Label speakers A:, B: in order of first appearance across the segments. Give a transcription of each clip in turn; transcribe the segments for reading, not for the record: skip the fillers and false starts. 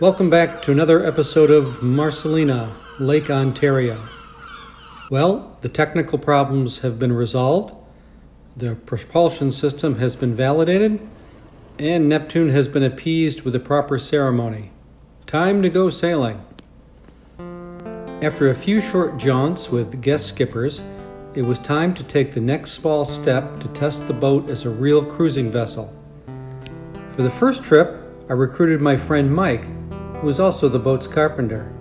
A: Welcome back to another episode of Marcelina, Lake Ontario. Well, the technical problems have been resolved, the propulsion system has been validated, and Neptune has been appeased with the proper ceremony. Time to go sailing. After a few short jaunts with guest skippers, it was time to take the next small step to test the boat as a real cruising vessel. For the first trip, I recruited my friend Mike, who was also the boat's carpenter.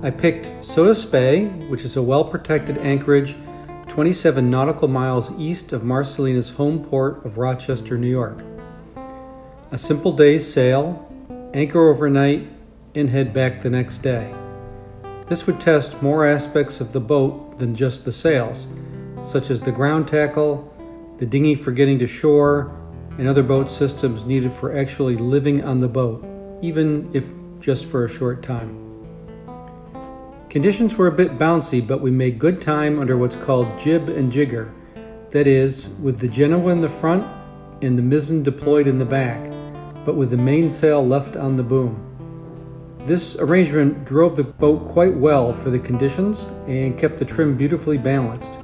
A: I picked Sodus Bay, which is a well-protected anchorage 27 nautical miles east of Marcelina's home port of Rochester, New York. A simple day's sail, anchor overnight, and head back the next day. This would test more aspects of the boat than just the sails, such as the ground tackle, the dinghy for getting to shore, and other boat systems needed for actually living on the boat, even if just for a short time. Conditions were a bit bouncy, but we made good time under what's called jib and jigger, that is, with the Genoa in the front and the mizzen deployed in the back, but with the mainsail left on the boom. This arrangement drove the boat quite well for the conditions and kept the trim beautifully balanced.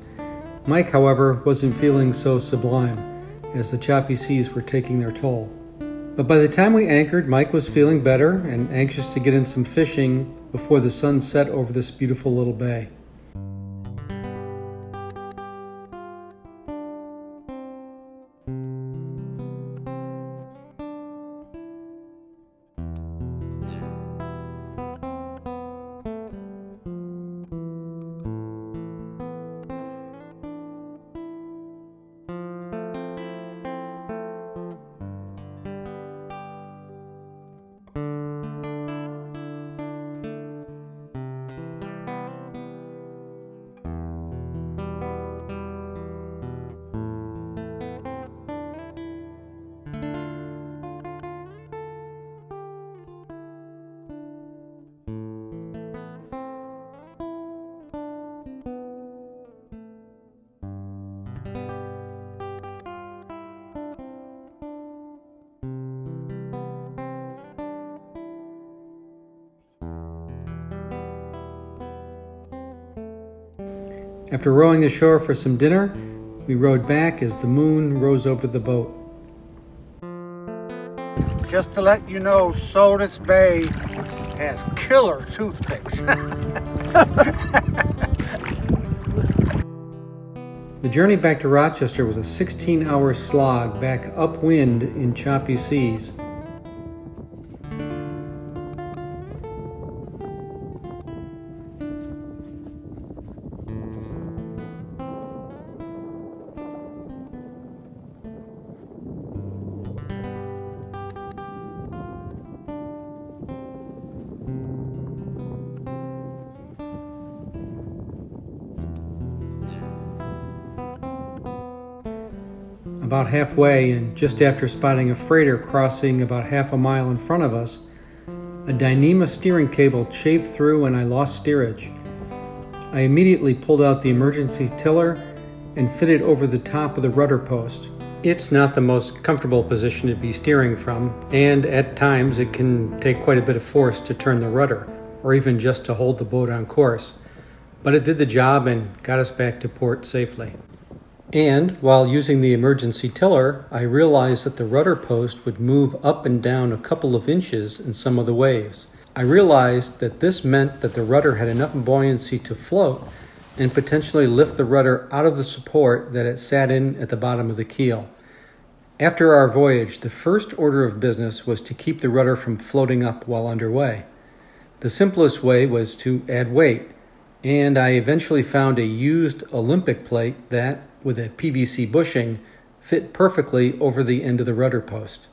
A: Mike, however, wasn't feeling so sublime, as the choppy seas were taking their toll. But by the time we anchored, Mike was feeling better and anxious to get in some fishing before the sun set over this beautiful little bay. After rowing ashore for some dinner, we rowed back as the moon rose over the boat.
B: Just to let you know, Sodus Bay has killer toothpicks.
A: The journey back to Rochester was a 16-hour slog back upwind in choppy seas. About halfway, and just after spotting a freighter crossing about half a mile in front of us, a Dyneema steering cable chafed through and I lost steerage. I immediately pulled out the emergency tiller and fitted over the top of the rudder post. It's not the most comfortable position to be steering from, and at times it can take quite a bit of force to turn the rudder, or even just to hold the boat on course. But it did the job and got us back to port safely. And while using the emergency tiller, I realized that the rudder post would move up and down a couple of inches in some of the waves. I realized that this meant that the rudder had enough buoyancy to float and potentially lift the rudder out of the support that it sat in at the bottom of the keel. After our voyage, the first order of business was to keep the rudder from floating up while underway. The simplest way was to add weight, and I eventually found a used Olympic plate that, with a PVC bushing, fit perfectly over the end of the rudder post.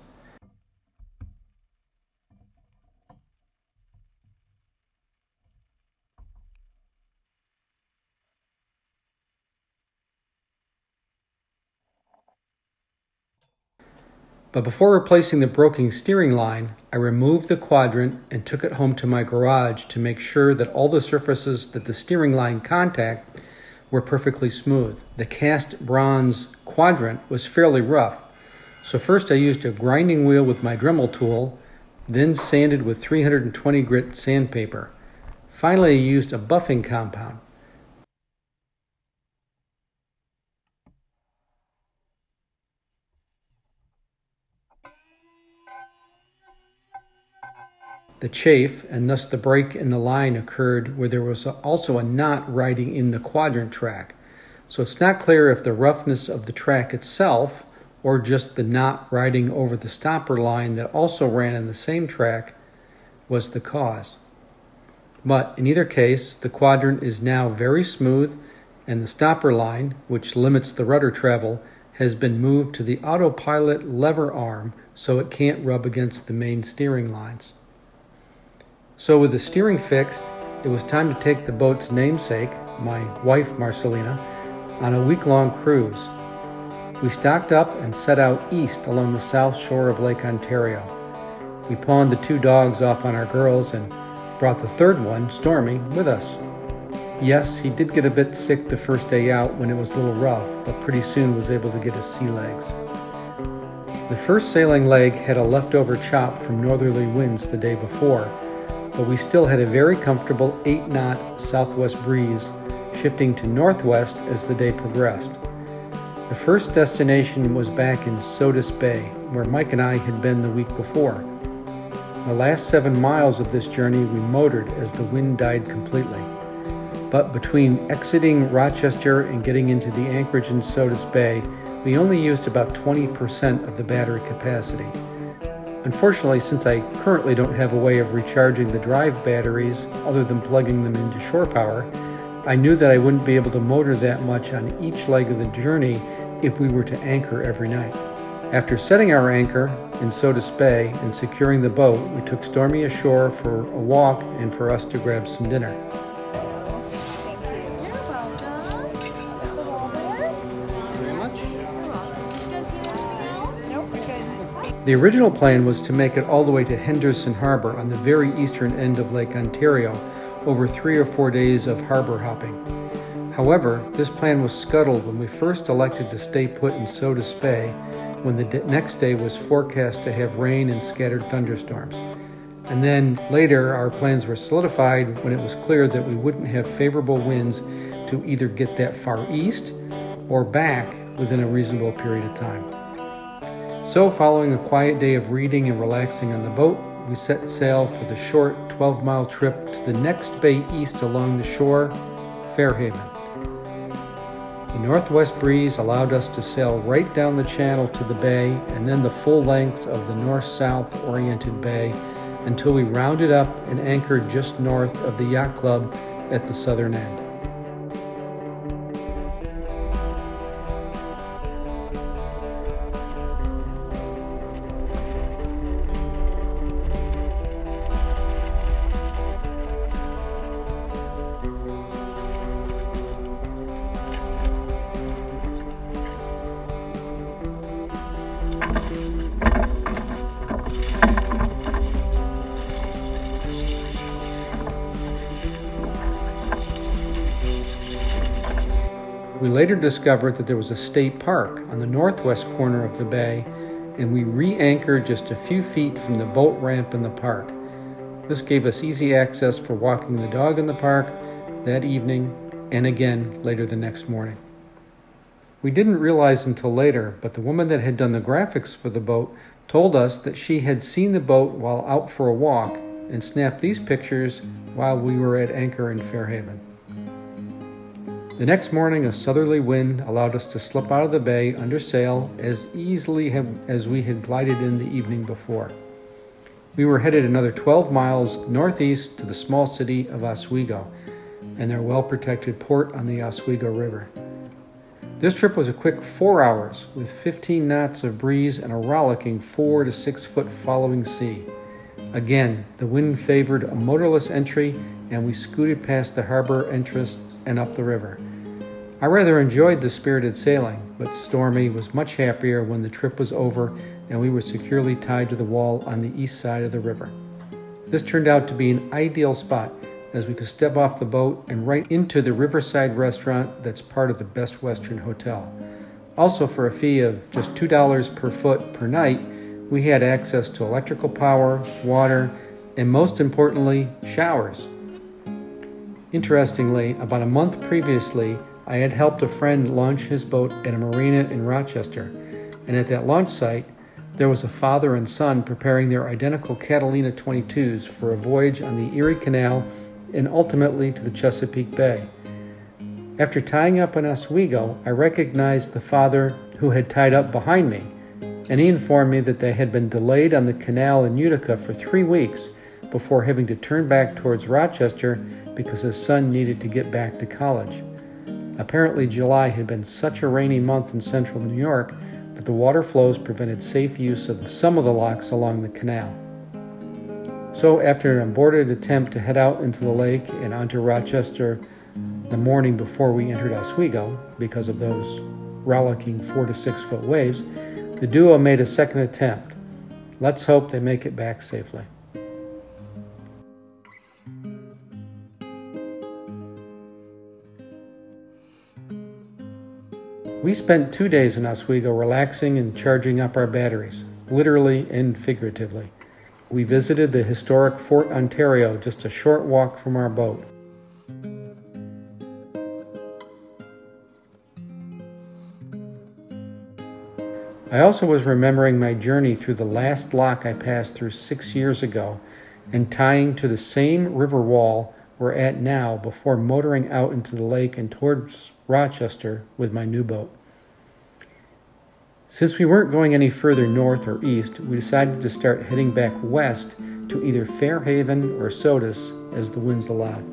A: But before replacing the broken steering line, I removed the quadrant and took it home to my garage to make sure that all the surfaces that the steering line contact were perfectly smooth. The cast bronze quadrant was fairly rough, so first I used a grinding wheel with my Dremel tool then sanded with 320 grit sandpaper. Finally, I used a buffing compound. The chafe, and thus the break in the line, occurred where there was also a knot riding in the quadrant track. So it's not clear if the roughness of the track itself or just the knot riding over the stopper line that also ran in the same track was the cause. But in either case, the quadrant is now very smooth, and the stopper line, which limits the rudder travel, has been moved to the autopilot lever arm so it can't rub against the main steering lines. So with the steering fixed, it was time to take the boat's namesake, my wife Marcelina, on a week-long cruise. We stocked up and set out east along the south shore of Lake Ontario. We pawned the 2 dogs off on our girls and brought the third one, Stormy, with us. Yes, he did get a bit sick the first day out when it was a little rough, but pretty soon was able to get his sea legs. The first sailing leg had a leftover chop from northerly winds the day before, but we still had a very comfortable 8-knot southwest breeze, shifting to northwest as the day progressed. The first destination was back in Sodus Bay, where Mike and I had been the week before. The last 7 miles of this journey we motored as the wind died completely. But between exiting Rochester and getting into the anchorage in Sodus Bay, we only used about 20% of the battery capacity. Unfortunately, since I currently don't have a way of recharging the drive batteries other than plugging them into shore power, I knew that I wouldn't be able to motor that much on each leg of the journey if we were to anchor every night. After setting our anchor in Sodus Bay and securing the boat, we took Stormy ashore for a walk and for us to grab some dinner. The original plan was to make it all the way to Henderson Harbor on the very eastern end of Lake Ontario over 3 or 4 days of harbor hopping. However, this plan was scuttled when we first elected to stay put in Sodus Bay when the next day was forecast to have rain and scattered thunderstorms. And then later our plans were solidified when it was clear that we wouldn't have favorable winds to either get that far east or back within a reasonable period of time. So, following a quiet day of reading and relaxing on the boat, we set sail for the short 12-mile trip to the next bay east along the shore, Fairhaven. The northwest breeze allowed us to sail right down the channel to the bay and then the full length of the north-south oriented bay until we rounded up and anchored just north of the yacht club at the southern end. We later discovered that there was a state park on the northwest corner of the bay, and we re-anchored just a few feet from the boat ramp in the park. This gave us easy access for walking the dog in the park that evening and again later the next morning. We didn't realize until later, but the woman that had done the graphics for the boat told us that she had seen the boat while out for a walk and snapped these pictures while we were at anchor in Fairhaven. The next morning, a southerly wind allowed us to slip out of the bay under sail as easily as we had glided in the evening before. We were headed another 12 miles northeast to the small city of Oswego and their well-protected port on the Oswego River. This trip was a quick 4 hours with 15 knots of breeze and a rollicking 4 to 6 foot following sea. Again, the wind favored a motorless entry and we scooted past the harbor entrance and up the river. I rather enjoyed the spirited sailing, but Stormy was much happier when the trip was over and we were securely tied to the wall on the east side of the river. This turned out to be an ideal spot as we could step off the boat and right into the riverside restaurant that's part of the Best Western Hotel. Also, for a fee of just $2 per foot per night, We had access to electrical power, water, and most importantly, showers. Interestingly, about a month previously, I had helped a friend launch his boat at a marina in Rochester, and at that launch site, there was a father and son preparing their identical Catalina 22s for a voyage on the Erie Canal and ultimately to the Chesapeake Bay. After tying up in Oswego, I recognized the father who had tied up behind me, and he informed me that they had been delayed on the canal in Utica for 3 weeks before having to turn back towards Rochester because his son needed to get back to college. Apparently, July had been such a rainy month in central New York that the water flows prevented safe use of some of the locks along the canal. So after an aborted attempt to head out into the lake and onto Rochester the morning before we entered Oswego, because of those rollicking 4 to 6 foot waves, the duo made a second attempt. Let's hope they make it back safely. We spent 2 days in Oswego relaxing and charging up our batteries, literally and figuratively. We visited the historic Fort Ontario, just a short walk from our boat. I also was remembering my journey through the last lock I passed through 6 years ago and tying to the same river wall we're at now before motoring out into the lake and towards Rochester with my new boat. Since we weren't going any further north or east, we decided to start heading back west to either Fairhaven or Sodus as the winds allowed.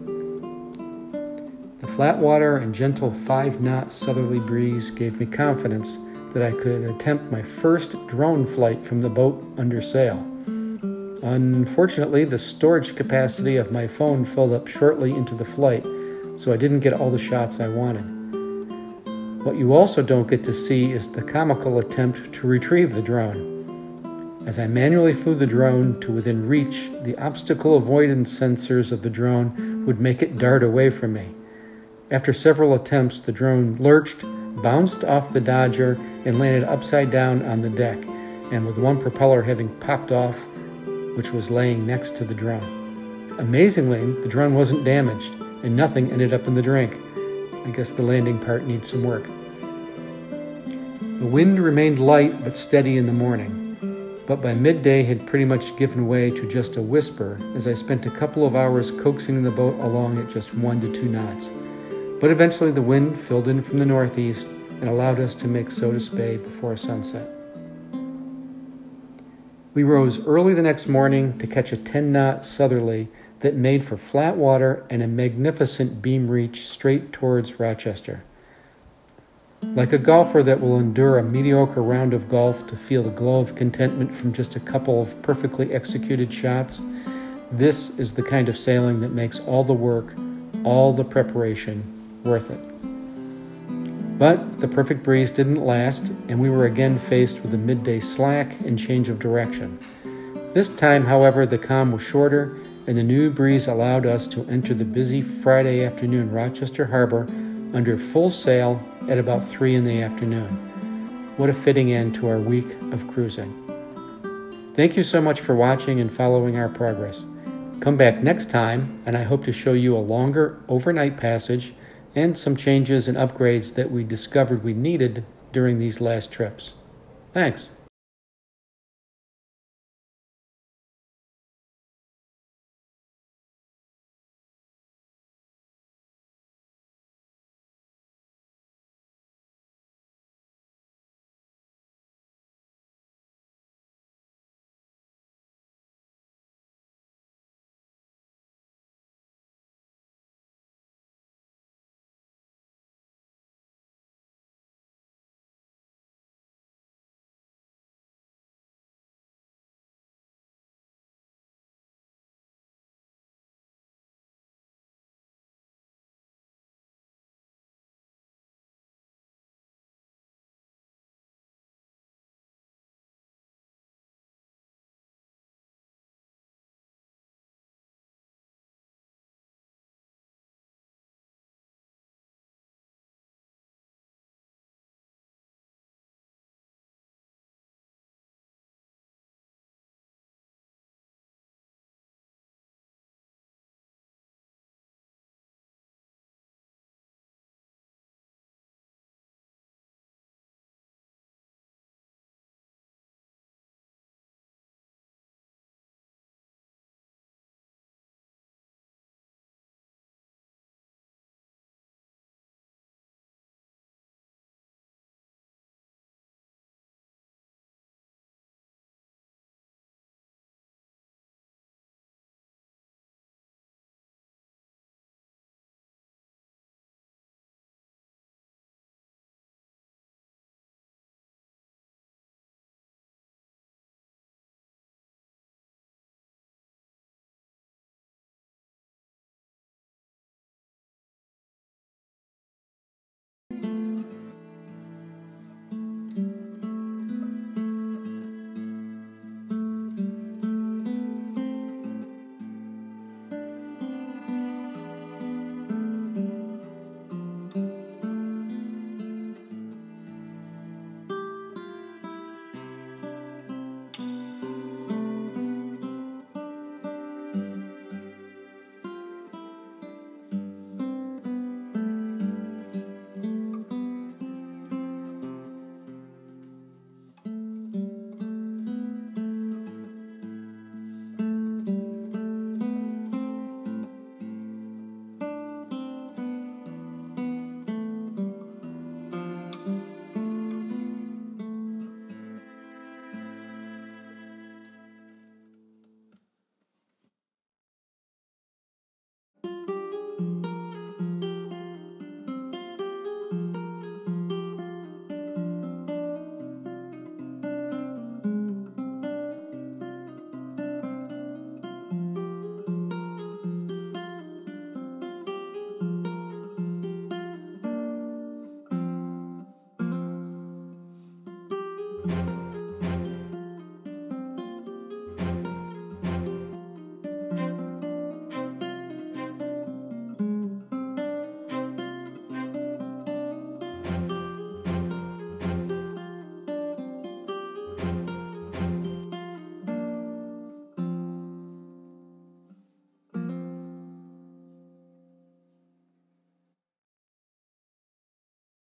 A: The flat water and gentle 5-knot southerly breeze gave me confidence that I could attempt my first drone flight from the boat under sail. Unfortunately, the storage capacity of my phone filled up shortly into the flight, so I didn't get all the shots I wanted. What you also don't get to see is the comical attempt to retrieve the drone. As I manually flew the drone to within reach, the obstacle avoidance sensors of the drone would make it dart away from me. After several attempts, the drone lurched, bounced off the Dodger, and landed upside down on the deck, and with one propeller having popped off, which was laying next to the drone. Amazingly, the drone wasn't damaged, and nothing ended up in the drink. I guess the landing part needs some work. The wind remained light but steady in the morning, but by midday had pretty much given way to just a whisper as I spent a couple of hours coaxing the boat along at just 1 to 2 knots. But eventually the wind filled in from the northeast and allowed us to make Sodus Bay before sunset. We rose early the next morning to catch a 10-knot southerly that made for flat water and a magnificent beam reach straight towards Rochester. Like a golfer that will endure a mediocre round of golf to feel the glow of contentment from just a couple of perfectly executed shots, this is the kind of sailing that makes all the work, all the preparation, worth it. But the perfect breeze didn't last, and we were again faced with a midday slack and change of direction. This time, however, the calm was shorter, and the new breeze allowed us to enter the busy Friday afternoon Rochester Harbor under full sail at about 3 in the afternoon. What a fitting end to our week of cruising. Thank you so much for watching and following our progress. Come back next time, and I hope to show you a longer overnight passage and some changes and upgrades that we discovered we needed during these last trips. Thanks.